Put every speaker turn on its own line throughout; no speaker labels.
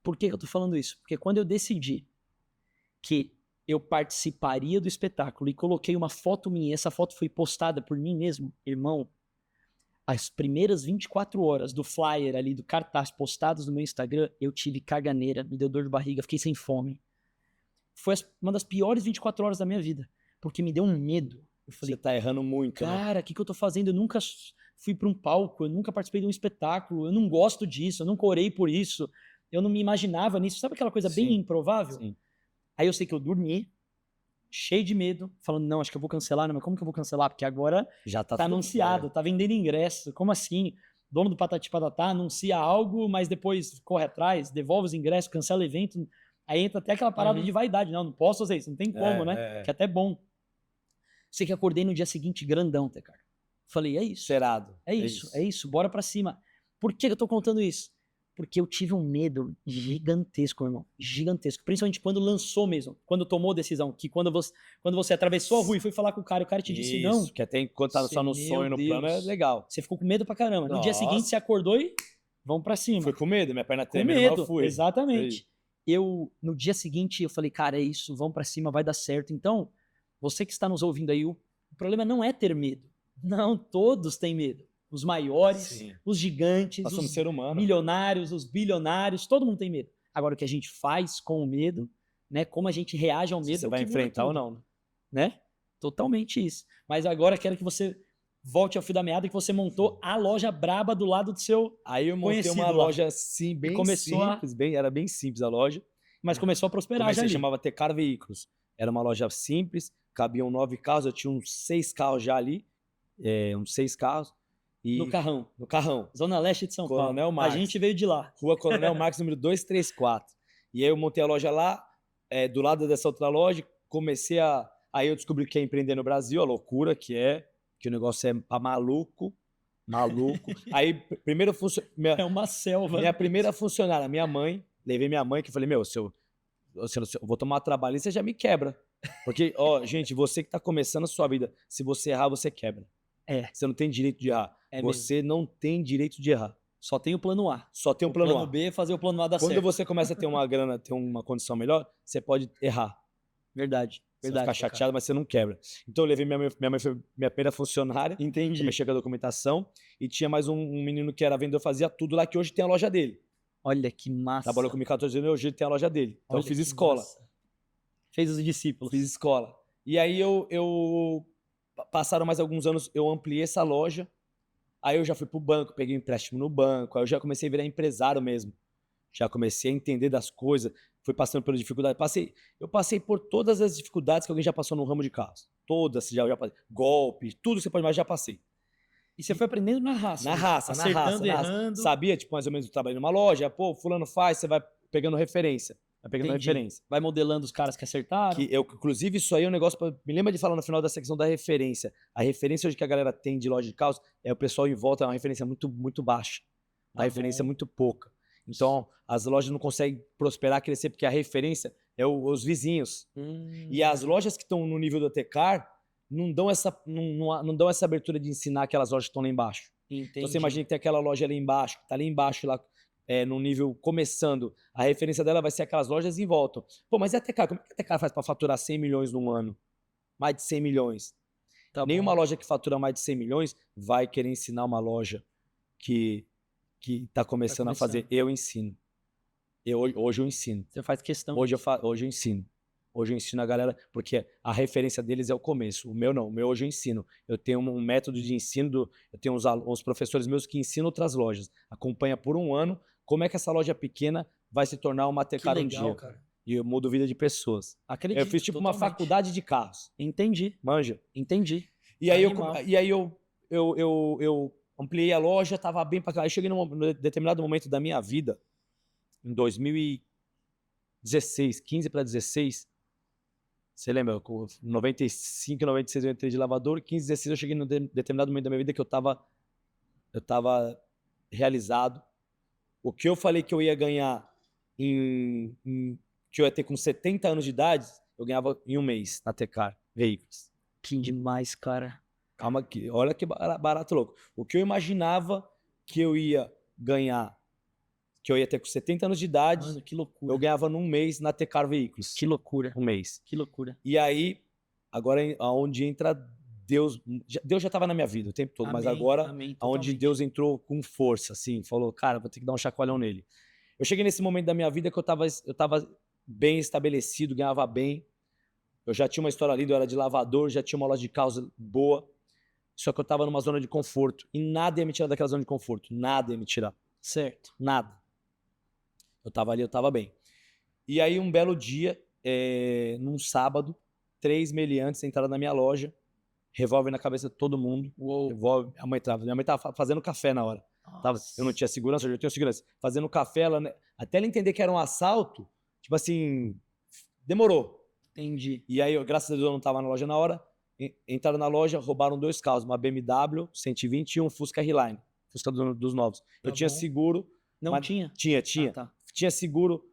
Por que eu tô falando isso? Porque quando eu decidi que eu participaria do espetáculo e coloquei uma foto minha, essa foto foi postada por mim mesmo, irmão, as primeiras 24 horas do flyer ali, do cartaz postados no meu Instagram, eu tive caganeira, me deu dor de barriga, fiquei sem fome. Foi uma das piores 24 horas da minha vida, porque me deu um medo. Eu falei,
Você tá errando muito, né?
cara, o que eu tô fazendo? Eu nunca fui para um palco, eu nunca participei de um espetáculo, eu não gosto disso, eu nunca orei por isso, eu não me imaginava nisso. Sabe aquela coisa bem
Sim,
improvável?
sim.
Aí eu sei que eu dormi, cheio de medo, falando, não, acho que eu vou cancelar, não, mas como que eu vou cancelar? Porque agora
Já tá
tá
tudo
anunciado, tá vendendo ingresso, como assim? Dono do Patati Patatá anuncia algo, mas depois corre atrás, devolve os ingressos, cancela o evento, aí entra até aquela parada de vaidade, não posso fazer isso, não tem como, né? Que é até bom. Sei que acordei no dia seguinte grandão, cara. Falei, é isso.
Cerado.
É isso, bora pra cima. Por que eu tô contando isso? Porque eu tive um medo gigantesco, irmão. Gigantesco. Principalmente quando lançou mesmo. Quando tomou a decisão. Que quando você atravessou a rua e foi falar com o cara te disse não.
Isso, que até enquanto tá só no sonho, no plano, é legal.
Você ficou com medo pra caramba. No dia
Nossa.
seguinte você acordou e vamos pra cima.
Foi com medo, minha perna
Com
tremendo, mas eu
medo,
fui.
exatamente. No dia seguinte, eu falei, cara, é isso, vamos pra cima, vai dar certo. Então, você que está nos ouvindo aí, o problema não é ter medo. Não, todos têm medo. Os maiores,
Sim.
os gigantes,
Nós somos
os
ser humano.
milionários, os bilionários, todo mundo tem medo. Agora, o que a gente faz com o medo, né? Como a gente reage ao medo.
Se você vai enfrentar ou não,
né? Totalmente isso. Mas agora quero que você volte ao fio da meada, que você montou a loja braba do lado do seu.
Aí eu montei uma loja assim, bem simples, era bem simples a loja.
Mas começou a prosperar já ali.
Chamava Tecar Veículos. Era uma loja simples, cabiam 9 carros, eu tinha uns 6 carros já ali, uns 6 carros. E
no Carrão.
No Carrão.
Zona Leste de São
Coronel
Paulo.
Marques.
A gente veio de lá.
Rua Coronel Marques, número 234. E aí eu montei a loja lá, do lado dessa outra loja, comecei a... Aí eu descobri que é empreender no Brasil, a loucura que o negócio é pra maluco. Aí, primeiro
é uma selva.
Minha primeira funcionária, minha mãe, levei minha mãe, que eu falei, meu, se eu vou tomar trabalho, você já me quebra. Porque, gente, você que tá começando a sua vida, se você errar, você quebra. Você não tem direito de errar. Você não tem direito de errar.
Só tem o plano A.
Só tem o plano A. O
plano B é fazer o plano A dar certo.
Quando você começa a ter uma grana, ter uma condição melhor, você pode errar.
Verdade.
Você vai ficar chateado, mas você não quebra. Então eu levei minha mãe foi minha primeira funcionária.
Entendi.
Mexia com a documentação. E tinha mais um menino que era vendedor, fazia tudo lá, que hoje tem a loja dele.
Olha que massa.
Trabalhou comigo 14 anos e hoje tem a loja dele. Então eu fiz escola.
Massa. Fez os discípulos.
Fiz escola. E aí passaram mais alguns anos, eu ampliei essa loja. Aí eu já fui pro banco, peguei um empréstimo no banco. Aí eu já comecei a virar empresário mesmo. Já comecei a entender das coisas. Fui passando pela dificuldade. Eu passei por todas as dificuldades que alguém já passou no ramo de carros. Todas, já passei. Golpe, tudo que você pode imaginar, já passei.
E você foi aprendendo na raça.
Acertando, errando. Sabia, tipo, mais ou menos, eu trabalhei numa loja. Pô, fulano faz, você vai pegando referência.
Vai modelando os caras que acertaram.
Inclusive, isso aí é um negócio... Me lembra de falar no final da secção da referência. A referência hoje que a galera tem de loja de carros é o pessoal em volta, é uma referência muito, muito baixa. Uma referência muito pouca. Então, as lojas não conseguem prosperar, crescer, porque a referência é os vizinhos. E as lojas que estão no nível do Tecar não dão essa abertura de ensinar aquelas lojas que estão lá embaixo.
Entendi.
Então, você imagina que tem aquela loja ali embaixo, que está ali embaixo, lá, no nível começando. A referência dela vai ser aquelas lojas em volta. Pô, mas e a Tecar? Como é que a Tecar faz para faturar 100 milhões num ano? Mais de 100 milhões. Nenhuma loja que fatura mais de 100 milhões vai querer ensinar uma loja que está começando a fazer. Eu ensino. Hoje eu ensino.
Você faz questão.
Hoje eu ensino. Hoje eu ensino a galera, porque a referência deles é o começo. O meu não. O meu hoje eu ensino. Eu tenho um método de ensino. Eu tenho uns professores meus que ensinam outras lojas. Acompanha por um ano como é que essa loja pequena vai se tornar uma Tecar um dia.
Cara.
E eu mudo a vida de pessoas.
Acredito,
eu fiz tipo totalmente. Uma faculdade de carros.
Entendi.
Manja?
Entendi.
E aí eu ampliei a loja, tava bem pra cá. Aí cheguei num determinado momento da minha vida, em 2016, 15 para 16. Você lembra? Com 95, 96 eu entrei de lavador, 15, 16 eu cheguei num determinado momento da minha vida que eu tava realizado. O que eu falei que eu ia ganhar que eu ia ter com 70 anos de idade, eu ganhava em um mês na Tecar Veículos.
Que demais, cara.
Calma aqui, olha que barato louco. O que eu imaginava que eu ia ganhar que eu ia ter com 70 anos de idade,
Mano, que loucura.
eu ganhava num mês na Tecar Veículos.
Que loucura.
Um mês.
Que loucura.
E aí, agora aonde entra Deus, Deus já estava na minha vida o tempo todo, mas
Amém,
agora
amém,
aonde
totalmente.
Deus entrou com força, assim, falou, cara, vou ter que dar um chacoalhão nele. Eu cheguei nesse momento da minha vida que eu tava bem estabelecido, ganhava bem, eu já tinha uma história linda, eu era de lavador, já tinha uma loja de carros boa, só que eu tava numa zona de conforto, e nada ia me tirar daquela zona de conforto, nada ia me tirar,
Certo.
nada. Eu tava ali, eu tava bem. E aí, um belo dia, num sábado, 3 meliantes entraram na minha loja, revólver na cabeça de todo mundo.
Uou.
Revólver, minha mãe tava fazendo café na hora. Eu não tinha segurança, hoje eu tenho segurança. Fazendo café, até ela entender que era um assalto, tipo assim, demorou.
Entendi.
E aí, graças a Deus, eu não tava na loja na hora. Entraram na loja, roubaram 2 carros, uma BMW 120 e um Fusca R-Line, Fusca dos novos. Eu
Tá
tinha
bom.
seguro.
Não
mas-
tinha?
Tinha.
Ah, tá.
Tinha seguro.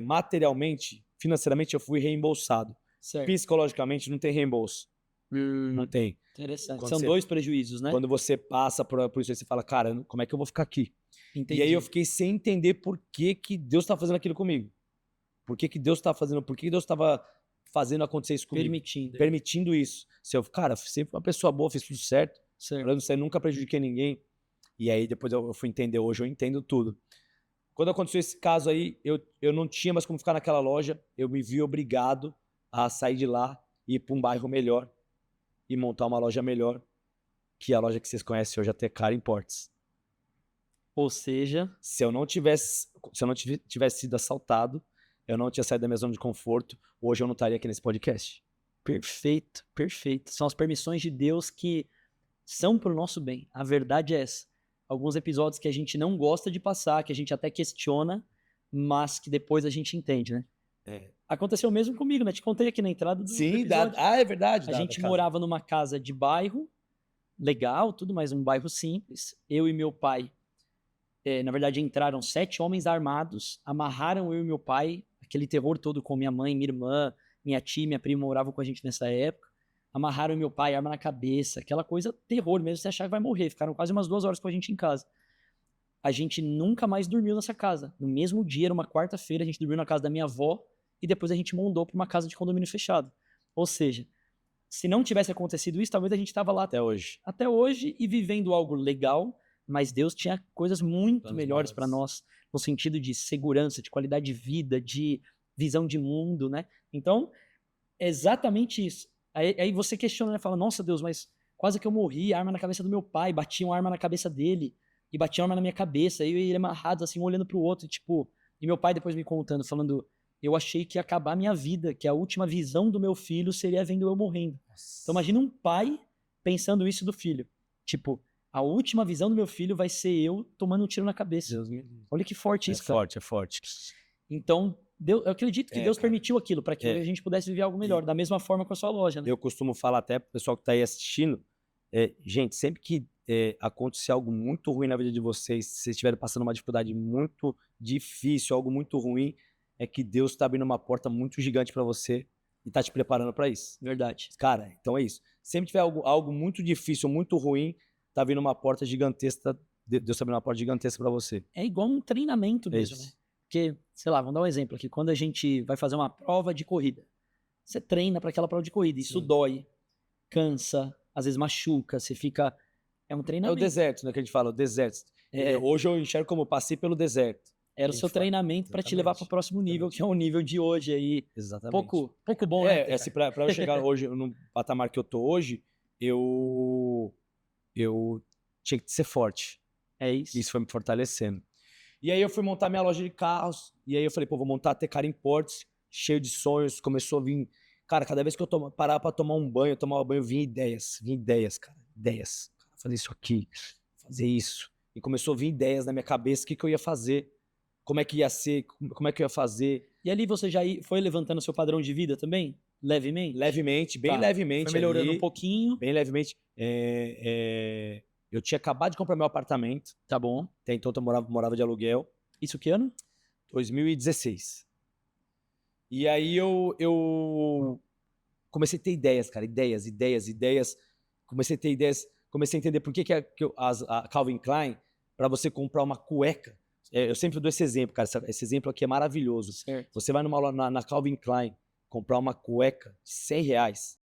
Materialmente, financeiramente, eu fui reembolsado.
Certo.
Psicologicamente, não tem reembolso. Não tem.
Interessante.
Quando
São
você-
2 prejuízos, né?
Quando você passa por isso, aí você fala, cara, como é que eu vou ficar aqui?
Entendi.
E aí eu fiquei sem entender por que Deus tá fazendo aquilo comigo. Por que Deus tá fazendo, por que Deus estava fazendo acontecer isso comigo? Permitindo isso. Se eu, cara, sempre fui uma pessoa boa, fiz tudo certo.
Certo.
Eu não sei, nunca prejudiquei ninguém. E aí depois eu fui entender, hoje eu entendo tudo. Quando aconteceu esse caso aí, eu não tinha mais como ficar naquela loja, eu me vi obrigado a sair de lá e ir para um bairro melhor e montar uma loja melhor, que é a loja que vocês conhecem hoje, a Tecar Imports.
Ou seja,
Se eu não tivesse sido assaltado, eu não tinha saído da minha zona de conforto, hoje eu não estaria aqui nesse podcast.
perfeito, perfeito. São as permissões de Deus que são pro nosso bem. A verdade é essa. Alguns episódios que a gente não gosta de passar, que a gente até questiona, mas que depois a gente entende, né?
É.
Aconteceu mesmo comigo, né? Te contei aqui na entrada do episódio.
É verdade.
A gente morava numa casa de bairro, legal, tudo, mas um bairro simples. Eu e meu pai, na verdade, entraram 7 homens armados, amarraram eu e meu pai, aquele terror todo com minha mãe, minha irmã, minha tia, minha prima moravam com a gente nessa época. Amarraram meu pai, arma na cabeça, aquela coisa terror mesmo, você achar que vai morrer. Ficaram quase umas 2 horas com a gente em casa. A gente nunca mais dormiu nessa casa. No mesmo dia, era uma quarta-feira, a gente dormiu na casa da minha avó e depois a gente mudou para uma casa de condomínio fechado. Ou seja, se não tivesse acontecido isso, talvez a gente estava lá
até hoje.
Até hoje e vivendo algo legal, mas Deus tinha coisas muito
Planos
melhores
maiores.
para nós, no sentido de segurança, de qualidade de vida, de visão de mundo, né? Então, é exatamente isso. Aí você questiona, né? Fala, nossa Deus, mas quase que eu morri, arma na cabeça do meu pai, batiam arma na cabeça dele, e batiam arma na minha cabeça, eu e ele amarrados, assim, um olhando pro outro, e, tipo, e meu pai depois me contando, falando, eu achei que ia acabar a minha vida, que a última visão do meu filho seria vendo eu morrendo. Então imagina um pai pensando isso do filho. Tipo, a última visão do meu filho vai ser eu tomando um tiro na cabeça.
Deus me livre.
Olha que forte isso, cara.
É forte.
Então, eu acredito que Deus
cara.
permitiu aquilo para que a gente pudesse viver algo melhor, da mesma forma com a sua loja, né?
Eu costumo falar até pro pessoal que tá aí assistindo, gente, sempre que acontecer algo muito ruim na vida de vocês, se vocês estiverem passando uma dificuldade muito difícil, algo muito ruim, é que Deus tá abrindo uma porta muito gigante para você e tá te preparando para isso.
Verdade.
Cara, então é isso. Sempre tiver algo muito difícil, muito ruim, tá vindo uma porta gigantesca, Deus tá abrindo uma porta gigantesca para você.
É igual um treinamento mesmo, né? Porque, sei lá, vamos dar um exemplo aqui. Quando a gente vai fazer uma prova de corrida, você treina para aquela prova de corrida. Isso dói, cansa, às vezes machuca, você fica... É um
É o
treinamento.
deserto, né? Que a gente fala, o deserto. Hoje eu enxergo como eu passei pelo deserto.
Era o seu treinamento para te levar para o próximo nível, que é o nível de hoje aí.
Exatamente.
Pouco bom, né?
Assim, pra eu chegar hoje no patamar que eu tô hoje, eu tinha que ser forte.
É isso.
Isso foi me fortalecendo. E aí eu fui montar minha loja de carros, e aí eu falei, pô, vou montar a Tecar Imports, cheio de sonhos, começou a vir... Cara, cada vez que eu parava pra tomar um banho, eu tomava banho, vinha ideias, cara, ideias. Fazer isso aqui, fazer isso. E começou a vir ideias na minha cabeça, o que eu ia fazer, como é que ia ser, como é que eu ia fazer.
E ali você já foi levantando seu padrão de vida também? Levemente?
Levemente, bem
Tá.
levemente.
Foi melhorando
ali,
um pouquinho.
Bem levemente. Eu tinha acabado de comprar meu apartamento.
Tá bom.
Até então eu morava de aluguel.
Isso que ano?
2016. E aí eu comecei a ter ideias, cara. Ideias. Comecei a ter ideias. Comecei a entender por que a Calvin Klein para você comprar uma cueca. Eu sempre dou esse exemplo, cara. Esse exemplo aqui é maravilhoso.
Certo.
Você vai numa loja na Calvin Klein comprar uma cueca de R$100.